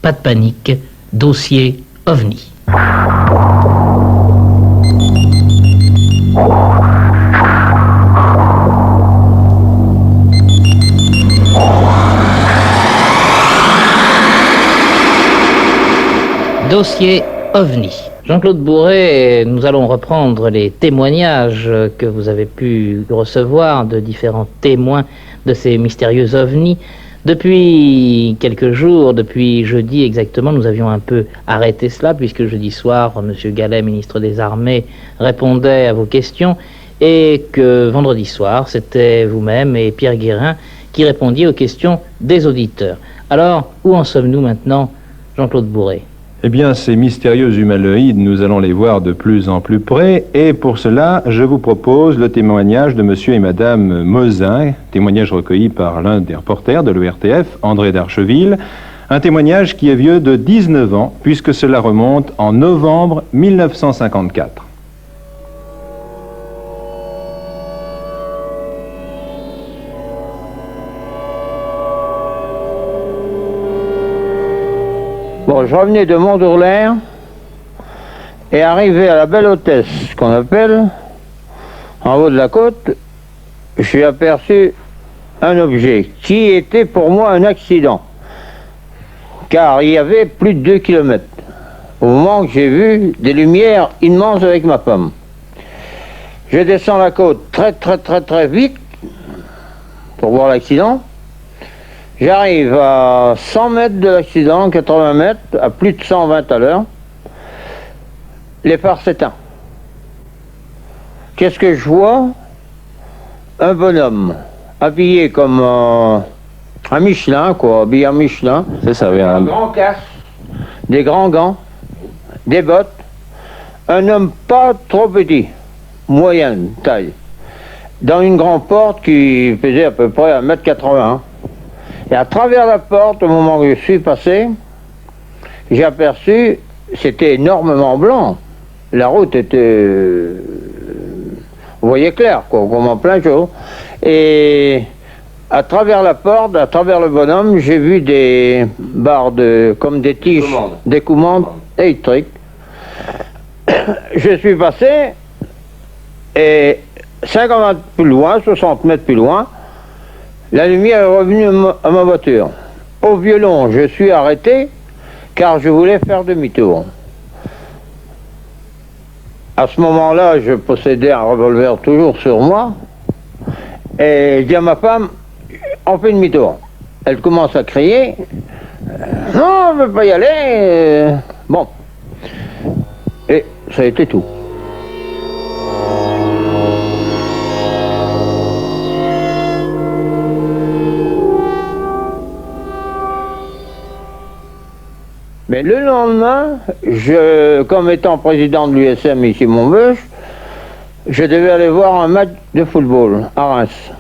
Pas de panique, dossier OVNI. Dossier OVNI. Jean-Claude Bourret, nous allons reprendre les témoignages que vous avez pu recevoir de différents témoins de ces mystérieux OVNI. Depuis quelques jours, depuis jeudi exactement, nous avions un peu arrêté cela, puisque jeudi soir, M. Gallet, ministre des Armées, répondait à vos questions, et que vendredi soir, c'était vous-même et Pierre Guérin qui répondiez aux questions des auditeurs. Alors, où en sommes-nous maintenant, Jean-Claude Bourret ? Eh bien, ces mystérieux humanoïdes, nous allons les voir de plus en plus près, et pour cela, je vous propose le témoignage de monsieur et madame Mosin, témoignage recueilli par l'un des reporters de l'ERTF, André d'Archeville, un témoignage qui est vieux de 19 ans, puisque cela remonte en novembre 1954. Bon, je revenais de Mont-d'Ourlaire et arrivé à la Belle Hôtesse, qu'on appelle, en haut de la côte, j'ai aperçu un objet qui était pour moi un accident, car il y avait plus de 2 kilomètres, au moment que j'ai vu des lumières immenses avec ma pomme. Je descends la côte très vite pour voir l'accident. J'arrive à 100 mètres de l'accident, 80 mètres, à plus de 120 à l'heure. Les phares s'éteignent. Qu'est-ce que je vois? Un bonhomme, habillé comme un Michelin, quoi, habillé en Michelin. C'est ça, oui. Un grand casque, des grands gants, des bottes. Un homme pas trop petit, moyenne taille. Dans une grande porte qui faisait à peu près 1m80. Et à travers la porte, au moment où je suis passé, j'ai aperçu, c'était énormément blanc. La route était, vous voyez clair, quoi, comme en plein jour. Et à travers la porte, à travers le bonhomme, j'ai vu des barres comme des tiges, des commandes électriques. Je suis passé, et 50 mètres plus loin, 60 mètres plus loin, la lumière est revenue à ma voiture. Au violon, je suis arrêté car je voulais faire demi-tour. À ce moment-là, je possédais un revolver toujours sur moi et je dis à ma femme, on fait demi-tour. Elle commence à crier, non, on ne veut pas y aller. Bon. Et ça a été tout. Mais le lendemain, comme étant président de l'USM ici Montbeuge, je devais aller voir un match de football à Reims.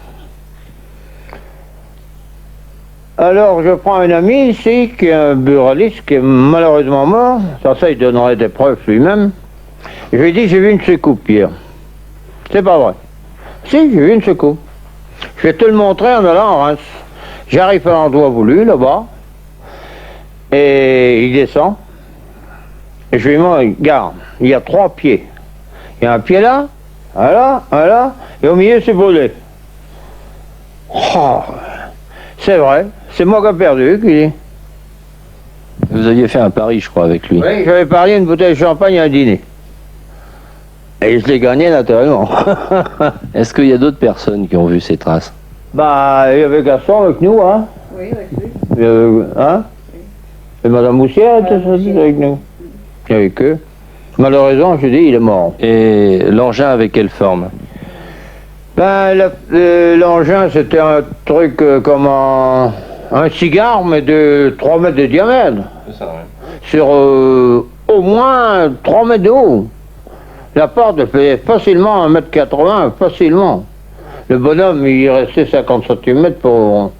Alors je prends un ami ici, qui est un buraliste, qui est malheureusement mort, ça il donnerait des preuves lui-même. Je lui ai dit, j'ai vu une secoupe hier. C'est pas vrai. Si, j'ai vu une secoupe. Je vais te le montrer en allant à Reims. J'arrive à l'endroit voulu, là-bas. Et il descend, et je lui dis, regarde, il y a 3 pieds. Il y a un pied là, un là, et au milieu c'est brûlé. Oh, c'est vrai, c'est moi qui ai perdu, qui dit. Vous aviez fait un pari, je crois, avec lui. Oui, j'avais parié une bouteille de champagne et un dîner. Et je l'ai gagné naturellement. Est-ce qu'il y a d'autres personnes qui ont vu ces traces? Bah, il y avait Gaston avec nous, hein. Oui, avec lui. Hein. Et Madame Moussière était avec nous. Il n'y avait que. Malheureusement, je dis, il est mort. Et l'engin avait quelle forme? Ben, l'engin, c'était un truc comme un cigare, mais de 3 mètres de diamètre. C'est ça, ouais. Sur au moins 3 mètres de haut. La porte faisait facilement 1m80, facilement. Le bonhomme, il restait 50 cm pour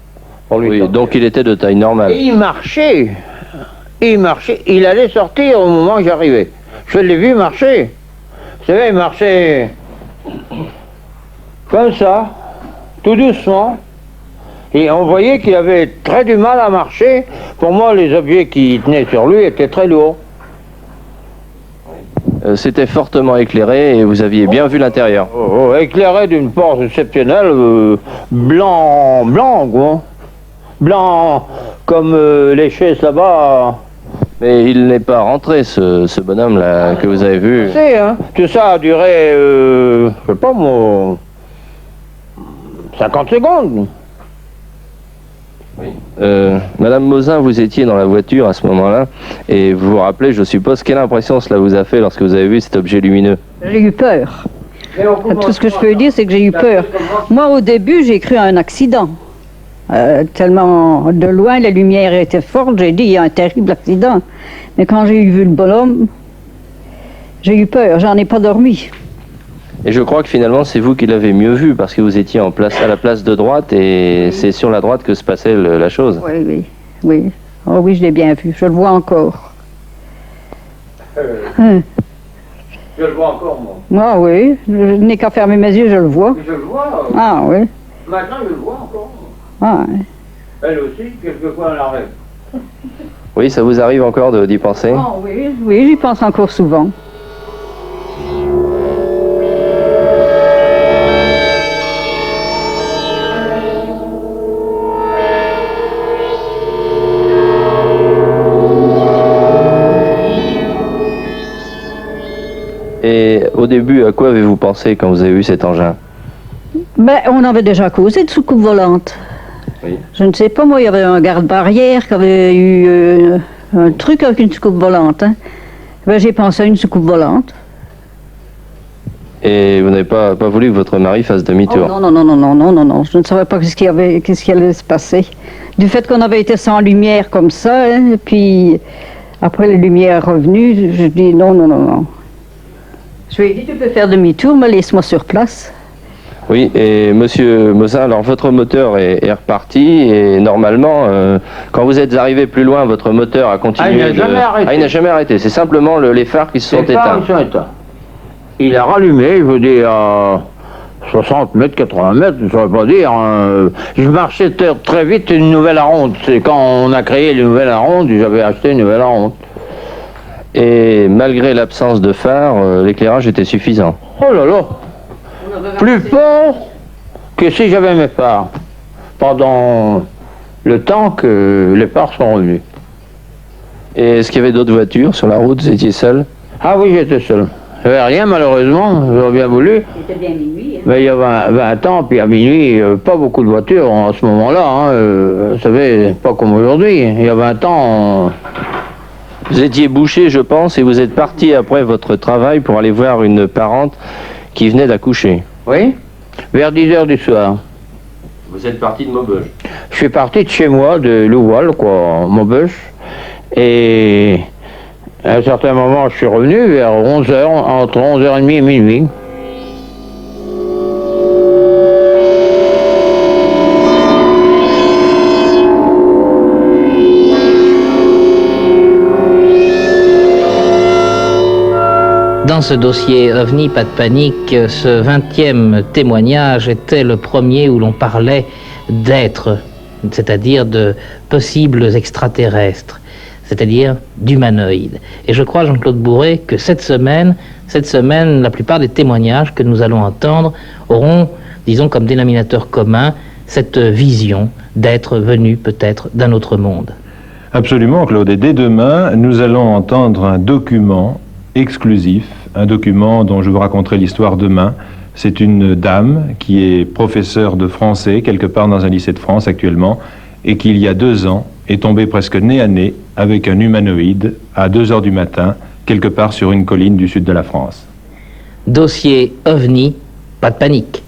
lui. Oui, sortir. donc il était de taille normale. Et il marchait. Il allait sortir au moment où j'arrivais. Je l'ai vu marcher. Vous savez, il marchait comme ça, tout doucement. Et on voyait qu'il avait très du mal à marcher. Pour moi, les objets qui tenaient sur lui étaient très lourds. C'était fortement éclairé et vous aviez bien vu l'intérieur. Éclairé d'une porte exceptionnelle, blanc, quoi. Blanc comme les chaises là-bas. Mais il n'est pas rentré, ce bonhomme-là que vous avez vu. C'est, hein. Tout ça a duré, je sais pas moi, 50 secondes. Madame Mosin, vous étiez dans la voiture à ce moment-là, et vous vous rappelez, je suppose, quelle impression cela vous a fait lorsque vous avez vu cet objet lumineux? J'ai eu peur. Tout ce que je peux dire, c'est que j'ai eu peur. Moi, au début, j'ai cru à un accident. Tellement de loin, la lumière était forte, j'ai dit, il y a un terrible accident. Mais quand j'ai vu le bonhomme, j'ai eu peur, j'en ai pas dormi. Et je crois que finalement, c'est vous qui l'avez mieux vu, parce que vous étiez à la place de droite, et c'est sur la droite que se passait la chose. Oui. Oh oui, je l'ai bien vu, je le vois encore. Je le vois encore, moi. Moi, oui, je n'ai qu'à fermer mes yeux, je le vois. Je le vois. Ah oui. Maintenant, je le vois encore. Ah, Elle aussi, quelquefois, elle arrive. Oui, ça vous arrive encore d'y penser? oh, oui, j'y pense encore souvent. Et au début, à quoi avez-vous pensé quand vous avez vu cet engin? Ben, on avait déjà causé de soucoupe volante. Oui. Je ne sais pas, moi, il y avait un garde-barrière qui avait eu un truc avec une soucoupe volante. Hein. Ben, j'ai pensé à une soucoupe volante. Et vous n'avez pas voulu que votre mari fasse demi-tour? Oh, non, je ne savais pas qu'est-ce qui allait se passer. Du fait qu'on avait été sans lumière comme ça, hein, et puis après la lumière est revenue, je dis non. Je lui ai dit, tu peux faire demi-tour, mais laisse-moi sur place. Oui, et monsieur Mosin, alors votre moteur est reparti, et normalement, quand vous êtes arrivé plus loin, votre moteur a continué. Il n'a jamais arrêté. Ah, il n'a jamais arrêté, c'est simplement les phares qui se sont éteints. Il a rallumé, je veux dire, à 60 mètres, 80 mètres, je ne saurais pas dire. Je marchais très vite une nouvelle Aronde. C'est quand on a créé les nouvelles Arondes, j'avais acheté une nouvelle Aronde. Et malgré l'absence de phare, l'éclairage était suffisant. Oh là là! Plus fort que si j'avais mes phares, pendant le temps que les phares sont revenus. Et est-ce qu'il y avait d'autres voitures sur la route? Vous étiez seul? Ah oui, j'étais seul. Il n'y avait rien, malheureusement, j'aurais bien voulu. C'était bien minuit. Hein. Mais il y a 20 ans, puis à minuit, pas beaucoup de voitures en ce moment-là. Hein, vous savez, pas comme aujourd'hui. Il y a 20 ans... Vous étiez bouché, je pense, et vous êtes parti après votre travail pour aller voir une parente qui venait d'accoucher. Oui, vers 10h du soir. Vous êtes parti de Maubeuge? Je suis parti de chez moi, de Louvois, quoi, Maubeuge. Et à un certain moment, je suis revenu vers 11h, entre 11h30 et minuit. Dans ce dossier OVNI, pas de panique, ce 20e témoignage était le premier où l'on parlait d'êtres, c'est-à-dire de possibles extraterrestres, c'est-à-dire d'humanoïdes. Et je crois, Jean-Claude Bourret, que cette semaine, la plupart des témoignages que nous allons entendre auront, disons, comme dénominateur commun, cette vision d'êtres venus peut-être d'un autre monde. Absolument, Claude. Et dès demain, nous allons entendre un document exclusif, un document dont je vous raconterai l'histoire demain. C'est une dame qui est professeure de français quelque part dans un lycée de France actuellement et qui, il y a 2 ans, est tombée presque nez à nez avec un humanoïde à 2h du matin, quelque part sur une colline du sud de la France. Dossier OVNI, pas de panique.